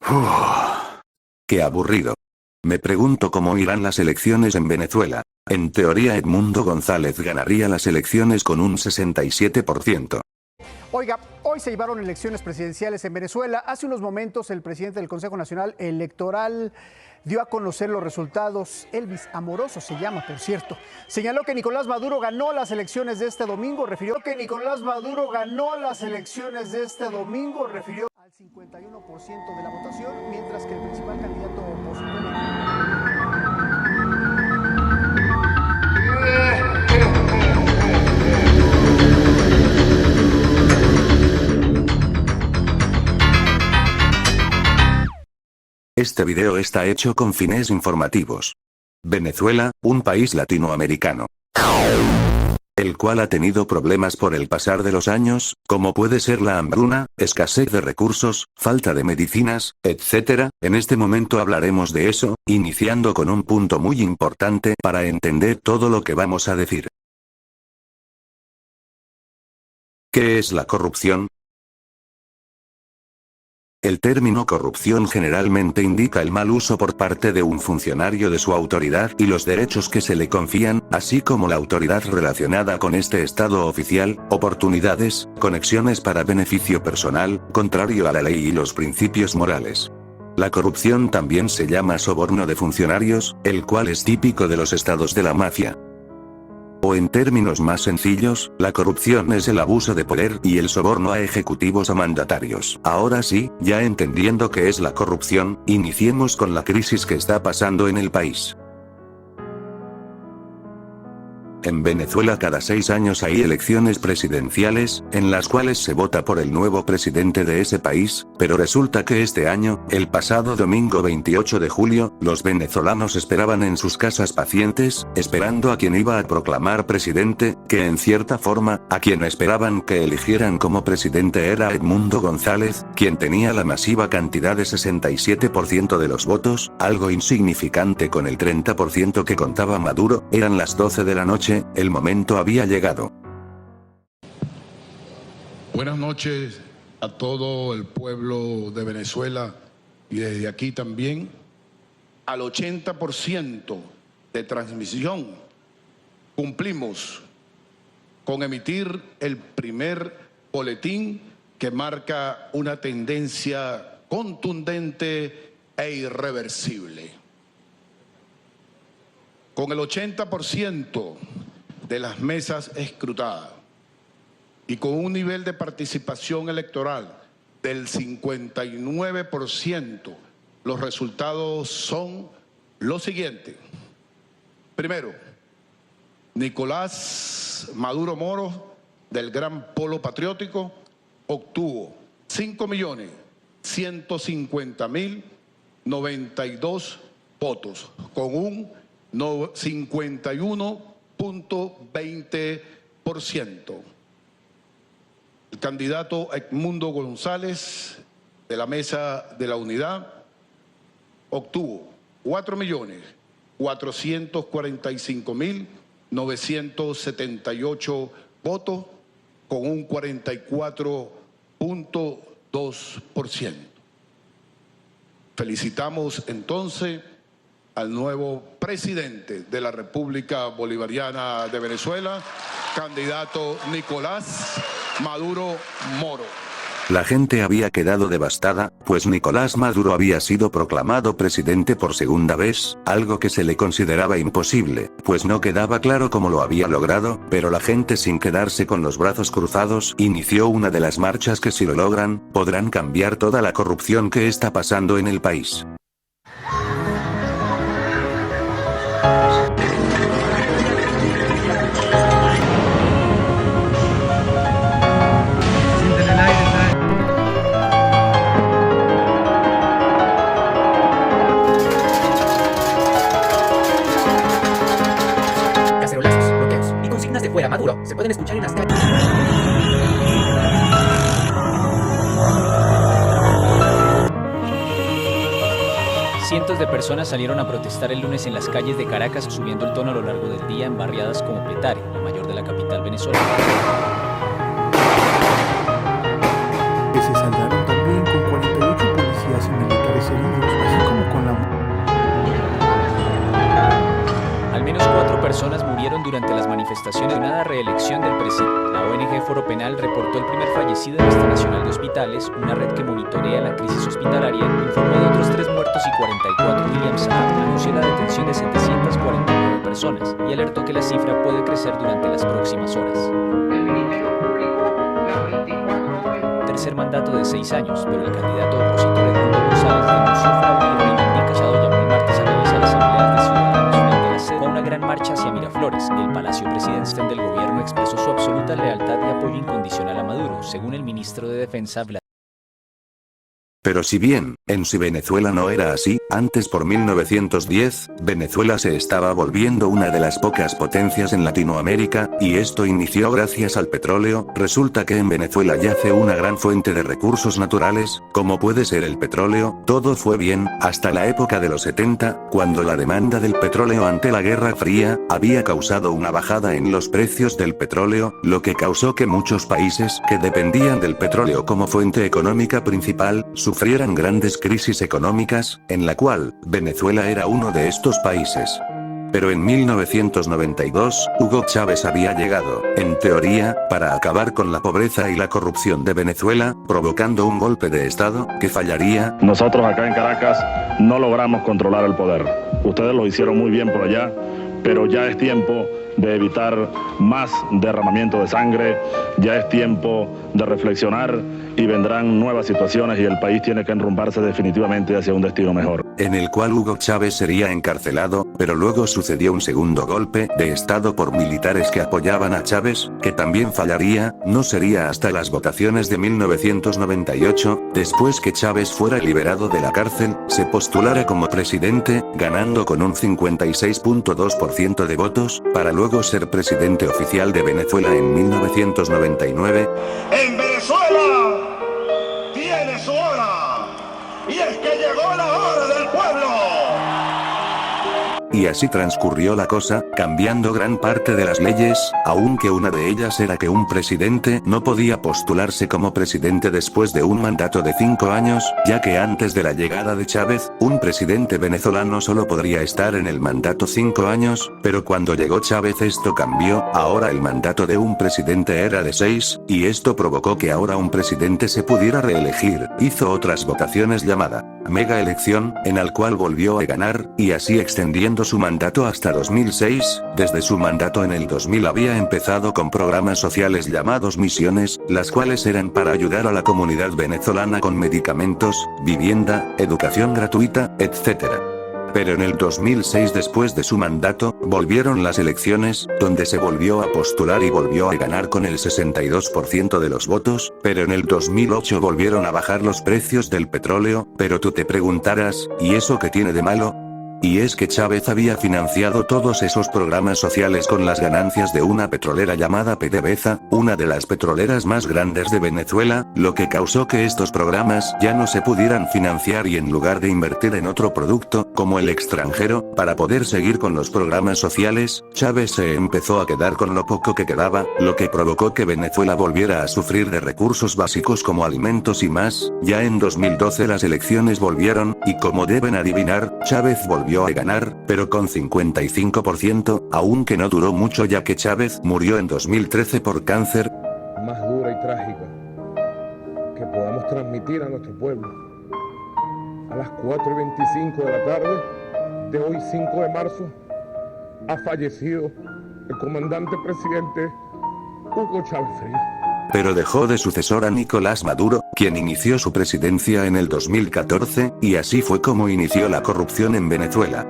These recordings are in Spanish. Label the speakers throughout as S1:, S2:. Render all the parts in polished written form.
S1: Uf, qué aburrido. Me pregunto cómo irán las elecciones en Venezuela. En teoría Edmundo González ganaría las elecciones con un 67%.
S2: Oiga, hoy se llevaron elecciones presidenciales en Venezuela. Hace unos momentos el presidente del Consejo Nacional Electoral dio a conocer los resultados. Elvis Amoroso se llama, por cierto. Señaló que Nicolás Maduro ganó las elecciones de este domingo. Refirió al 51% de la votación, mientras que el principal candidato opositor...
S1: Este video está hecho con fines informativos. Venezuela, un país latinoamericano, el cual ha tenido problemas por el pasar de los años, como puede ser la hambruna, escasez de recursos, falta de medicinas, etc. En este momento hablaremos de eso, iniciando con un punto muy importante para entender todo lo que vamos a decir. ¿Qué es la corrupción? El término corrupción generalmente indica el mal uso por parte de un funcionario de su autoridad y los derechos que se le confían, así como la autoridad relacionada con este estado oficial, oportunidades, conexiones para beneficio personal, contrario a la ley y los principios morales. La corrupción también se llama soborno de funcionarios, el cual es típico de los estados de la mafia. O en términos más sencillos, la corrupción es el abuso de poder y el soborno a ejecutivos o mandatarios. Ahora sí, ya entendiendo qué es la corrupción, iniciemos con la crisis que está pasando en el país. En Venezuela cada 6 años hay elecciones presidenciales, en las cuales se vota por el nuevo presidente de ese país, pero resulta que este año, el pasado domingo 28 de julio, los venezolanos esperaban en sus casas pacientes, esperando a quien iba a proclamar presidente, que en cierta forma, a quien esperaban que eligieran como presidente era Edmundo González, quien tenía la masiva cantidad de 67% de los votos, algo insignificante con el 30% que contaba Maduro. Eran las 12 de la noche. El momento había llegado.
S3: Buenas noches a todo el pueblo de Venezuela y desde aquí también. Al 80% de transmisión cumplimos con emitir el primer boletín que marca una tendencia contundente e irreversible. Con el 80% de las mesas escrutadas y con un nivel de participación electoral del 59%, los resultados son los siguientes. Primero, Nicolás Maduro Moro, del Gran Polo Patriótico, obtuvo 5.150.092 votos, con un 51.20%. El candidato Edmundo González, de la Mesa de la Unidad, obtuvo 4.445.978 votos, con un 44.2%. Felicitamos entonces al nuevo presidente de la República Bolivariana de Venezuela, candidato Nicolás Maduro Moro.
S1: La gente había quedado devastada, pues Nicolás Maduro había sido proclamado presidente por segunda vez, algo que se le consideraba imposible, pues no quedaba claro cómo lo había logrado, pero la gente, sin quedarse con los brazos cruzados, inició una de las marchas que, si lo logran, podrán cambiar toda la corrupción que está pasando en el país.
S4: Cacerolazos, bloqueos y consignas de fuera Maduro se pueden escuchar en las calles.
S5: Cientos de personas salieron a protestar el lunes en las calles de Caracas, subiendo el tono a lo largo del día en barriadas como Petare, la mayor de la capital venezolana.
S6: Que se saldaron también con 48 policías y militares
S5: manifestaciones de una reelección del presidente. La ONG Foro Penal reportó el primer fallecido en la lista nacional de hospitales, una red que monitorea la crisis hospitalaria, informó de otros 3 muertos y 44. William Saab anunció la detención de 749 personas y alertó que la cifra puede crecer durante las próximas horas. Tercer mandato de 6 años, pero el candidato opositor Edmundo González denunció fraude y reivindica. Chado llamó el martes a realizar asambleas de ciudadanos frente a la sede. Fue una gran marcha hacia Miraflores. El Palacio Presidencial del gobierno expresó su absoluta lealtad y apoyo incondicional a Maduro, según el ministro de Defensa Vladimir.
S1: Pero si bien, en sí Venezuela no era así, antes por 1910, Venezuela se estaba volviendo una de las pocas potencias en Latinoamérica, y esto inició gracias al petróleo. Resulta que en Venezuela yace una gran fuente de recursos naturales, como puede ser el petróleo. Todo fue bien, hasta la época de los 70, cuando la demanda del petróleo ante la Guerra Fría, había causado una bajada en los precios del petróleo, lo que causó que muchos países que dependían del petróleo como fuente económica principal, sufrieran grandes crisis económicas, en la cual, Venezuela era uno de estos países. Pero en 1992, Hugo Chávez había llegado, en teoría, para acabar con la pobreza y la corrupción de Venezuela, provocando un golpe de Estado, que fallaría.
S6: Nosotros acá en Caracas no logramos controlar el poder. Ustedes lo hicieron muy bien por allá, pero ya es tiempo de evitar más derramamiento de sangre, ya es tiempo de reflexionar y vendrán nuevas situaciones y el país tiene que enrumbarse definitivamente hacia un destino mejor.
S1: En el cual Hugo Chávez sería encarcelado, pero luego sucedió un segundo golpe de Estado por militares que apoyaban a Chávez, que también fallaría. No sería hasta las votaciones de 1998, después que Chávez fuera liberado de la cárcel, se postulara como presidente, ganando con un 56.2% de votos, para luego ser presidente oficial de Venezuela en 1999.
S7: En Venezuela tiene su hora, y es que llegó la hora del pueblo.
S1: Y así transcurrió la cosa, cambiando gran parte de las leyes, aunque una de ellas era que un presidente no podía postularse como presidente después de un mandato de 5 años, ya que antes de la llegada de Chávez, un presidente venezolano solo podría estar en el mandato 5 años, pero cuando llegó Chávez esto cambió, ahora el mandato de un presidente era de 6, y esto provocó que ahora un presidente se pudiera reelegir. Hizo otras votaciones llamada mega elección, en el cual volvió a ganar, y así extendiendo su mandato hasta 2006, desde su mandato en el 2000 había empezado con programas sociales llamados misiones, las cuales eran para ayudar a la comunidad venezolana con medicamentos, vivienda, educación gratuita, etc. Pero en el 2006, después de su mandato, volvieron las elecciones, donde se volvió a postular y volvió a ganar con el 62% de los votos, pero en el 2008 volvieron a bajar los precios del petróleo. Pero tú te preguntarás, ¿y eso qué tiene de malo? Y es que Chávez había financiado todos esos programas sociales con las ganancias de una petrolera llamada PDVSA, una de las petroleras más grandes de Venezuela, lo que causó que estos programas ya no se pudieran financiar y en lugar de invertir en otro producto, como el extranjero, para poder seguir con los programas sociales, Chávez se empezó a quedar con lo poco que quedaba, lo que provocó que Venezuela volviera a sufrir de recursos básicos como alimentos y más. Ya en 2012 las elecciones volvieron, y como deben adivinar, Chávez volvió a ganar, pero con 55%, aunque no duró mucho ya que Chávez murió en 2013 por cáncer.
S8: Más dura y trágica que podamos transmitir a nuestro pueblo. A las 4:25 de la tarde de hoy 5 de marzo ha fallecido el comandante presidente Hugo Chávez Frías.
S1: Pero dejó de sucesor a Nicolás Maduro, quien inició su presidencia en el 2014, y así fue como inició la corrupción en Venezuela.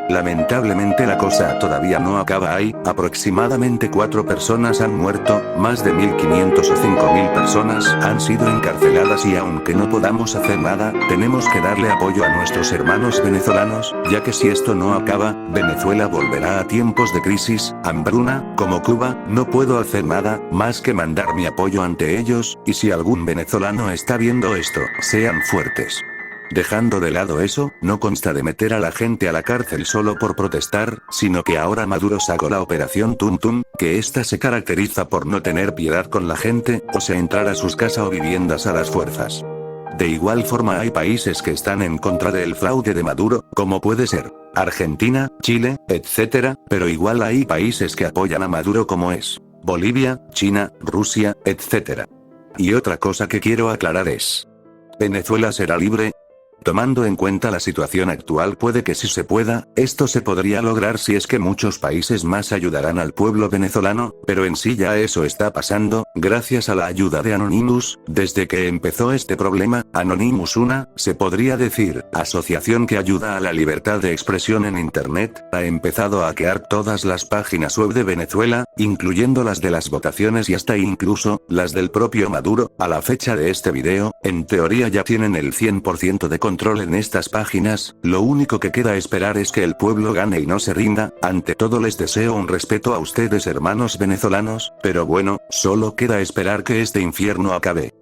S1: Lamentablemente la cosa todavía no acaba ahí, aproximadamente 4 personas han muerto, más de 1.500 o 5.000 personas han sido encarceladas y aunque no podamos hacer nada, tenemos que darle apoyo a nuestros hermanos venezolanos, ya que si esto no acaba, Venezuela volverá a tiempos de crisis, hambruna, como Cuba. No puedo hacer nada, más que mandar mi apoyo ante ellos, y si algún venezolano está viendo esto, sean fuertes. Dejando de lado eso, no consta de meter a la gente a la cárcel solo por protestar, sino que ahora Maduro sacó la operación Tum Tum, que esta se caracteriza por no tener piedad con la gente, o sea entrar a sus casas o viviendas a las fuerzas. De igual forma hay países que están en contra del fraude de Maduro, como puede ser Argentina, Chile, etc., pero igual hay países que apoyan a Maduro como es Bolivia, China, Rusia, etc. Y otra cosa que quiero aclarar es: ¿Venezuela será libre? Tomando en cuenta la situación actual, puede que sí se pueda. Esto se podría lograr si es que muchos países más ayudarán al pueblo venezolano, pero en sí ya eso está pasando, gracias a la ayuda de Anonymous. Desde que empezó este problema, Anonymous, se podría decir, asociación que ayuda a la libertad de expresión en Internet, ha empezado a hackear todas las páginas web de Venezuela, incluyendo las de las votaciones y hasta incluso las del propio Maduro. A la fecha de este video, en teoría ya tienen el 100% de control en estas páginas. Lo único que queda esperar es que el pueblo gane y no se rinda. Ante todo les deseo un respeto a ustedes, hermanos venezolanos, pero bueno, solo queda esperar que este infierno acabe.